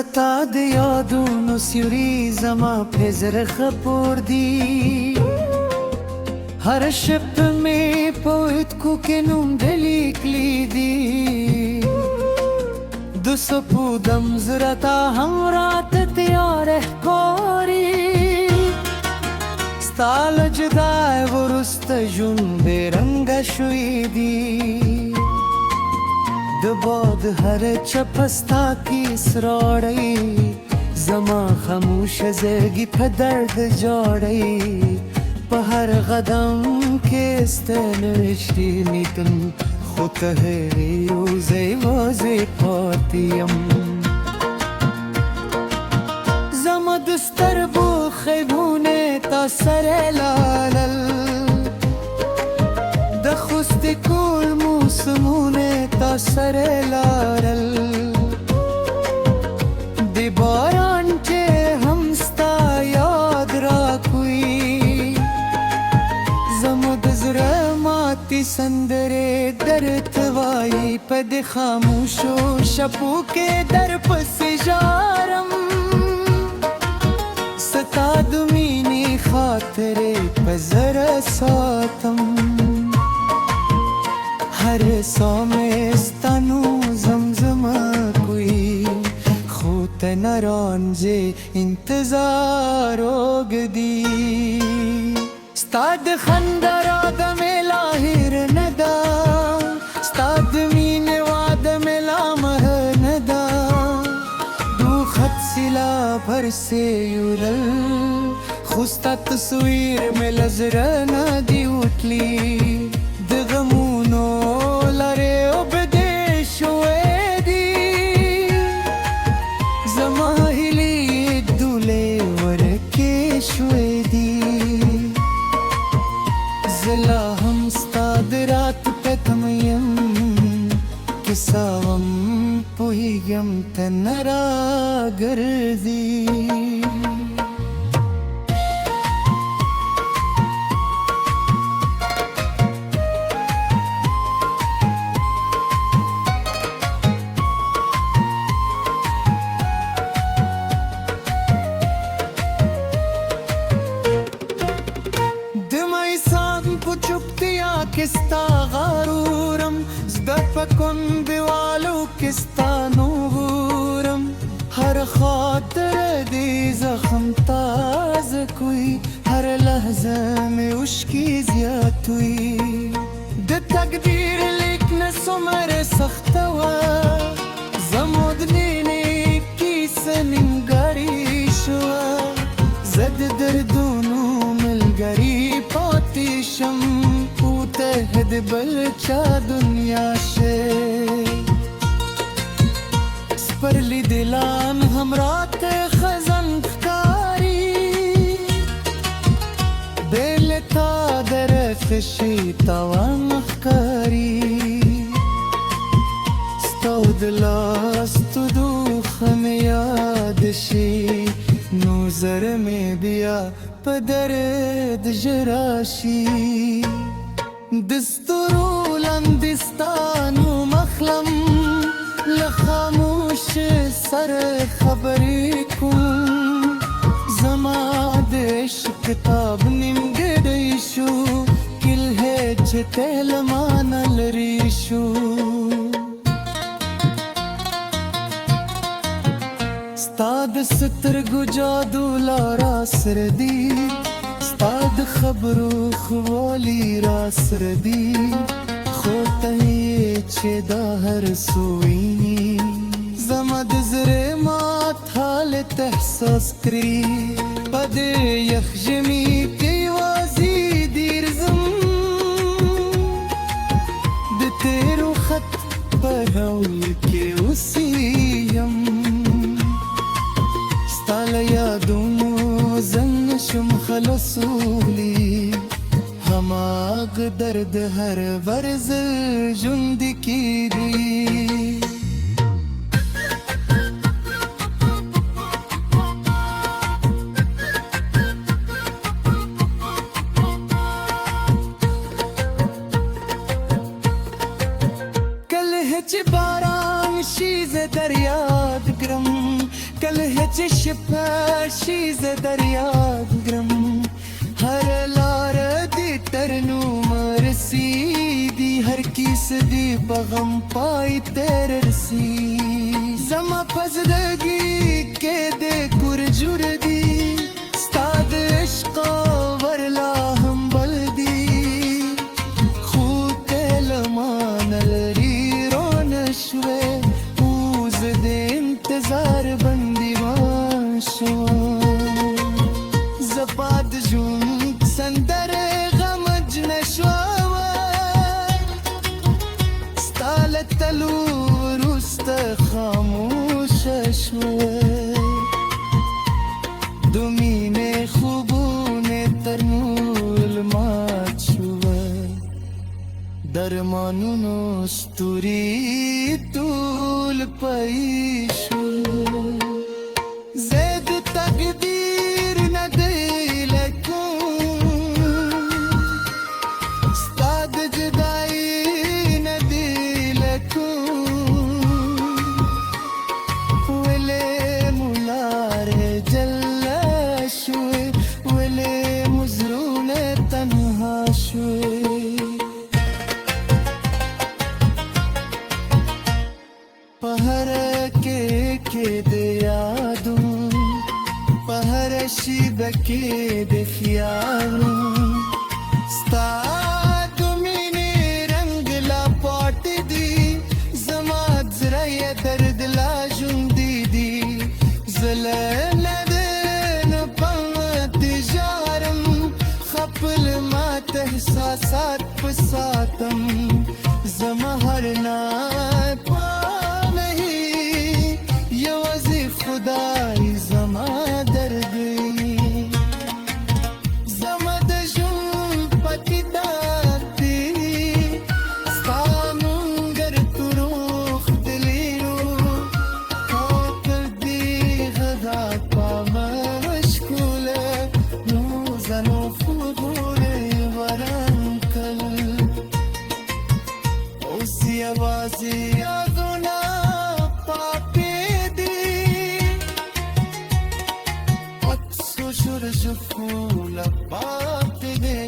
ستا د یادونو سیوري زما په زړه خپور دی هر شپ مې په اتکو کې نوم د لیکلی دی د سپودم زرتا هم رات تیار ښکاري ستا له جدای وروسته ژوند بې رنګه شوی دی د باد هر چپه ستا کیس راوړی زما خاموشه زړګي په درد جاړی په هر قدم کې ستا نشتینی تن خو ته هېرې وځې وځې پاتې یم زما د سترګو خوبونه تا سره لاړل د خوستې کول موسمونه تا سره لاړل د باران چې هم ستا یاد راکوي زما د زړه ماتې سندرې درته وایي په دې خاموشو شپو کې درپسې ژاړم ستا د مینې خاطرې په زړه ساتم हर सौ में स्तनु जमजमा कोई खूत नरान जे इंतजार दी स्ताद खंदरा दमे लाहिर नदा स्ताद मीने वाद मिला मह नदा दू खत सिला भर से युरल खुस्ता तस्वीर में लजरा नदी उठली दगमुनो लरे उपदेश हुए दी जमाहिली दुले वर के शुए दी जिला हम स्ताद रात पे तमयम किसावम पुहियम तनरा गर्दी किस्ता गारूरम ज़दफ़कुन दिवालो किस्ता नूरम हर खातर दी ज़ख्म ताज़ कोई हर लहज़ा में उसकी ज़ियादत हुई द तकदीर लिखने सुमर सख्तवा ज़मुद लेने की सनिंगारी शुआ ज़द दर्दोनो मिल गरी पातिशम तहद बलचा दुनिया से स्परली दिलान हमरात खजन कारी बेलता दर खशी तवान कारी स्तود لاست دوخن یادشی نوزر में दिया पदरद जराशी دستورو لندستانو مخلم لخاموش سر خبری کن زما د عشق کتاب نیمګړی شو کل ہے چې تلمان لري شو ستا د سترګو جادو لارا سر دی ستاد خبرو خوالی را سردی خوتهی چه دا هر سوینی زمد زر مات حالت احساس کری پد یخ جمی تیوازی دیرزم د تیرو خط پرول که اسیم ستال یادونو زن شم خلصولی هماغ درد هر ورز جند کی دی کل ہے چه باران شیز در یاد گرم چې شپاشي زه در یاد ګرم هر لار دې تر نوم رسیدي هر کیس دې په غم پای تر رسی زما په زړګي کې دې کور جوړ دي ستا د عشق ورلا هم بل دي خو ته مان لري رو نشوې اوس دې انتظار بندیوان شوم زپاد ژوند سندره غمجن شوم ستا له تلو وروسته خاموشه شوم د مینې خوبونه تر نور مات شوم درمانونو ستوري ټول پېښو زید تقدیر نه دی لکوم ستا د جدایي نه دی لکوم ولې مو لارې جلا شوې ولې مو زړونه تنها شوې په هر کې د یادو په هر شیبه کې د خیالو ستا د مینې رنګ لا پاتې دي زما زړه یې درد لا ژوندی دي زه له نه پاتې ژاړم خپل ماته احساسات په ساتم زما هر ناپا خدای زما درد زما د ژوند پکې دار دی ستا نوم تروخ دلیو خاطر دی غدا پامه مشکوله روزانو فوتوله ورانکل اوس یوازې یادونه شفوله پاتې دی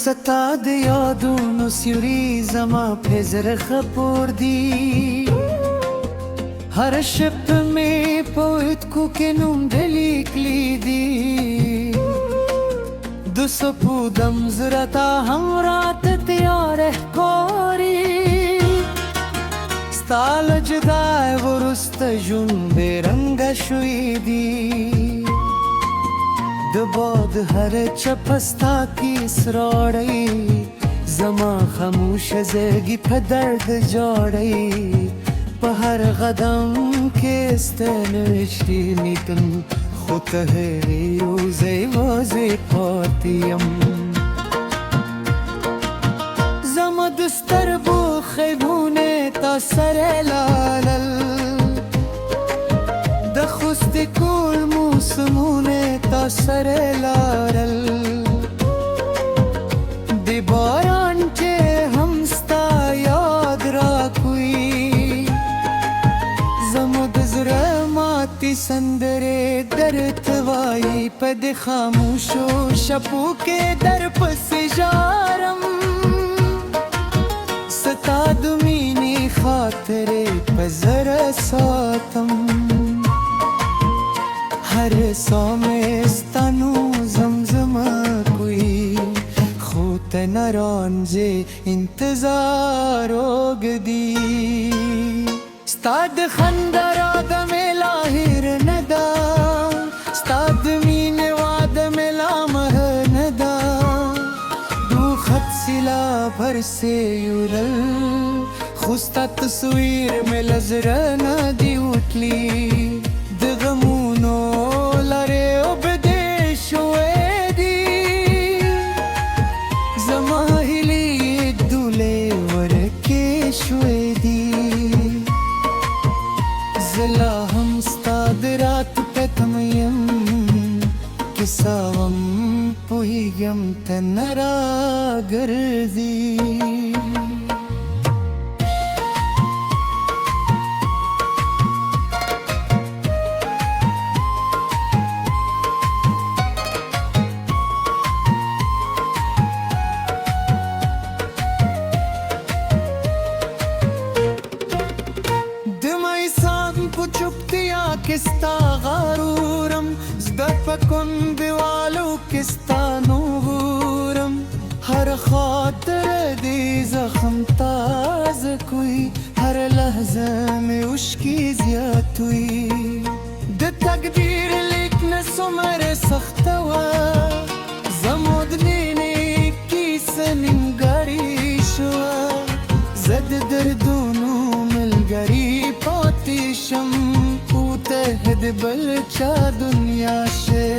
ستا د یادونو سیوري زما په زړه خپور دي هر شب مې په اتکو کې نوم د لیکلی دي د سپو دم زړه تا هم رات تیار ښکاري ستا له جدای وروسته ژوند بې رنګه شوی دي د باد هر چپه ستا کیس راوړی زما خاموشه زړګي په درد جاړی په هر قدم کې ستا نشتی نیتم خو ته هېرې روزی وازې پاتې یم زما د سترګو خوبونه تا سره لاړل د خوستې کول موسمونه تا سره لاړل د باران چې هم ستا یاد راکوي زما د زړه ماتې سندرې درته وایي په دې خاموشو شپو کې درپسې ژاړم ستا د مینې خاطرې په زړه ساتم हर सौ में स्तनु जमजमा कोई खूत नरांजे इंतजारोग दी स्ताद खंदरा दमे लाहिर नदा स्ताद मीने वाद में लामह नदा दू खत सिला भर से युरल खुस्ता तस्वीर में लजरा नदी उठली दगमुनो लरे उपदेश हुए दी जमा हिली ساوم پوهیږم ته نه راګرځې کستا غارورم زده پکن دیوالو کستا نورم هر خاطر دی زخم تازه کوي هر لحظه میں اشکی زیات ہوئی د تقدیر لیک نه څومره سخته وه زموږ دینې کیسه نیمګړې شوه زه د دردونو ملګري پاتې شم د بل چا دنیا شه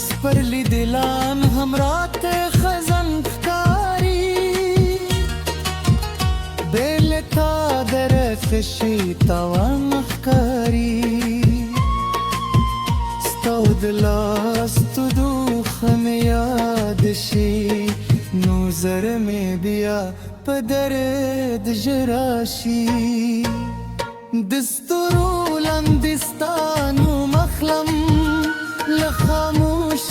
سپرلی دلان همرات خزن ښکاري بېلتا درخت شي تاوان ښکاري ستا د لاستو دوخه مې یاد شي نو زړه مې بیا په درد ژړا شي دستورو لندستانو مخلم لخاموش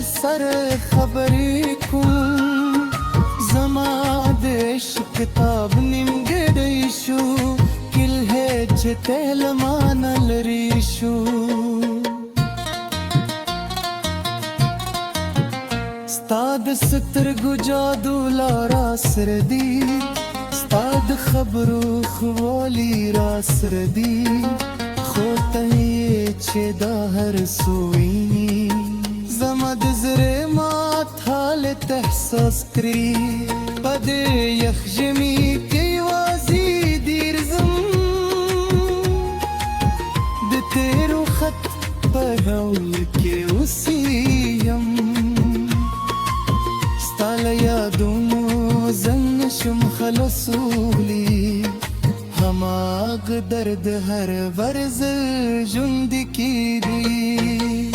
سر خبری کن زما د عشق کتاب نیمګړی شو کل ہے چې تلمان لري شو ستا د سترګو جادو لارا سر دی ستا د خبرو خوالی را سر دی خو ته یې چې دا هر څه ویني زما د زړه مات حالت احساس کړي په دې یخ ژمي کې یوازې دیر ځم د تیرو خط په هول کې اوسې یم ستا له یادونو زه نشم خلاصولی هماغ درد هر ورځ ژوند کې دی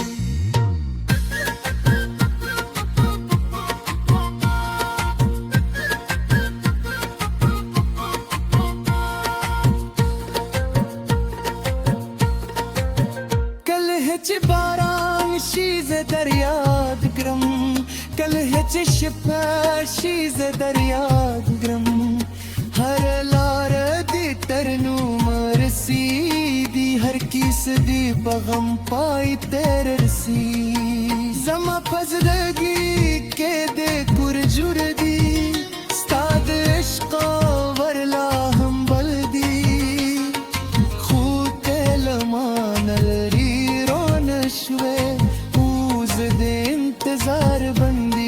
کله چې باران شي زه در یاد کړم کله چې شپه شي زه در یاد کړم هر لار دې تر نوم رسېږي هر کیسه دې په غم پای ته رسي زما په زړګي کې دې کور جوړ دي ستا د عشق ورلا هم بل دي خو ته له ما نه لرې رانه شوې اوس د انتظار بندي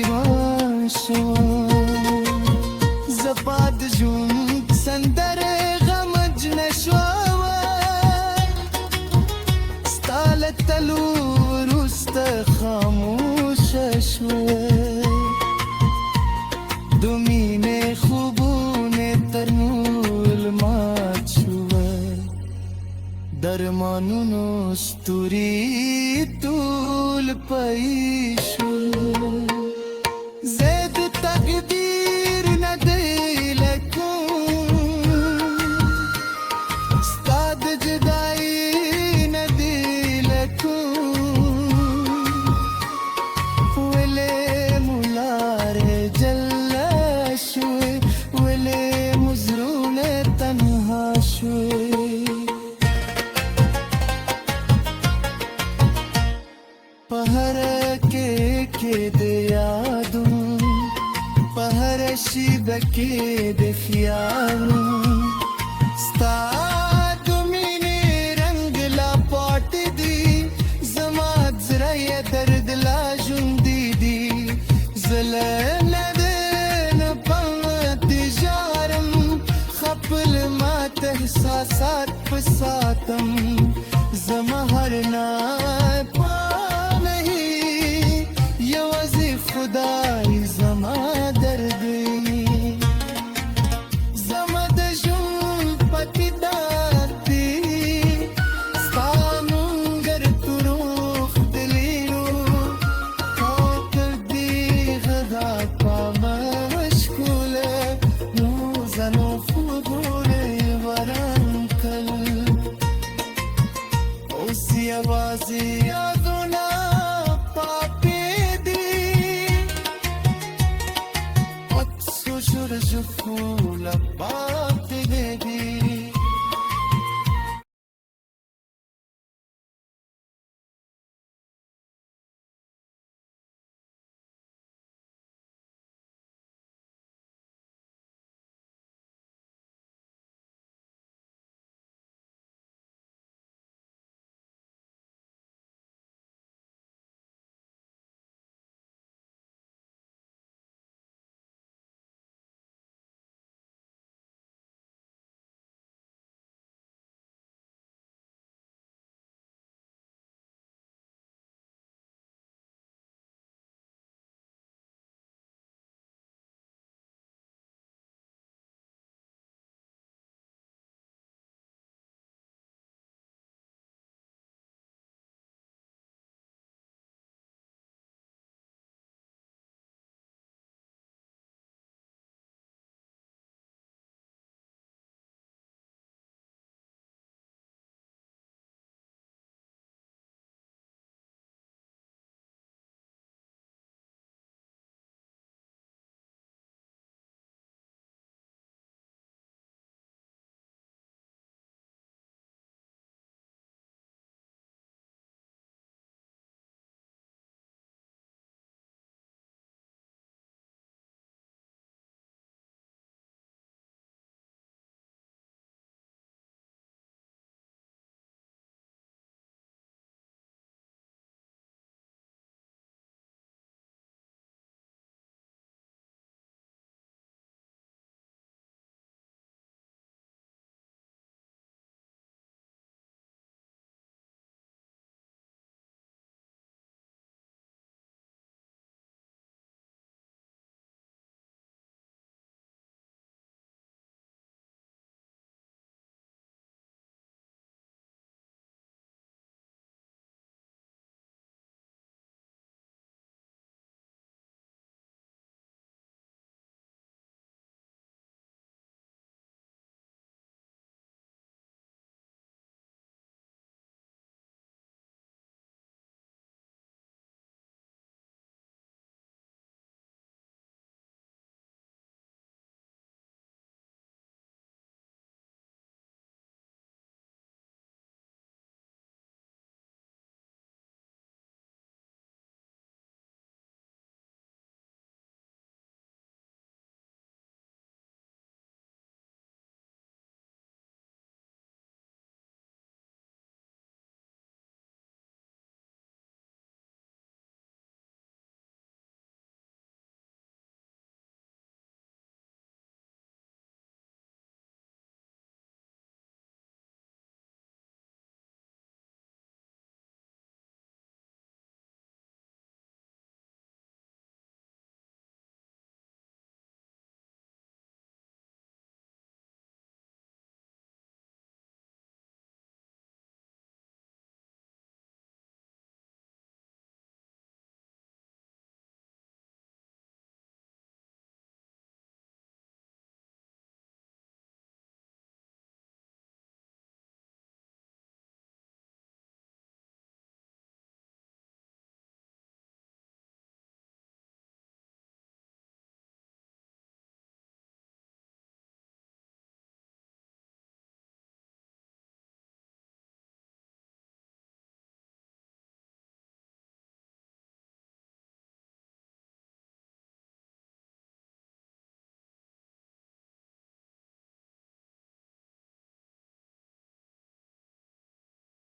زپاد ژوند سندره غمجن شوه ستا له تلو وروسته خاموشه شوه د مینې خوبونه تر نور مات شوه درمانونو ستوري ټول پای شوه زد تقدیر ندی لکن ستاد جدائی ندی لکن ولی مولار جل شوی ولی مزرون تنها شوی پهر کې د یادونو په هر شیبه کې د خیالونو ستا د مینې رنګ لا پاتې دي زما زړه یې درد لا ژوندی دي زه له نه پاتې ژاړم خپل ماته احساسات په ساتم زما هر ناپا خدای زما درد زما د ژوند پکې دار دی ستا نوم ګر تورو यवाज़े यादों ना पापे दी अक्सो शुरजु फूल पाप दे दी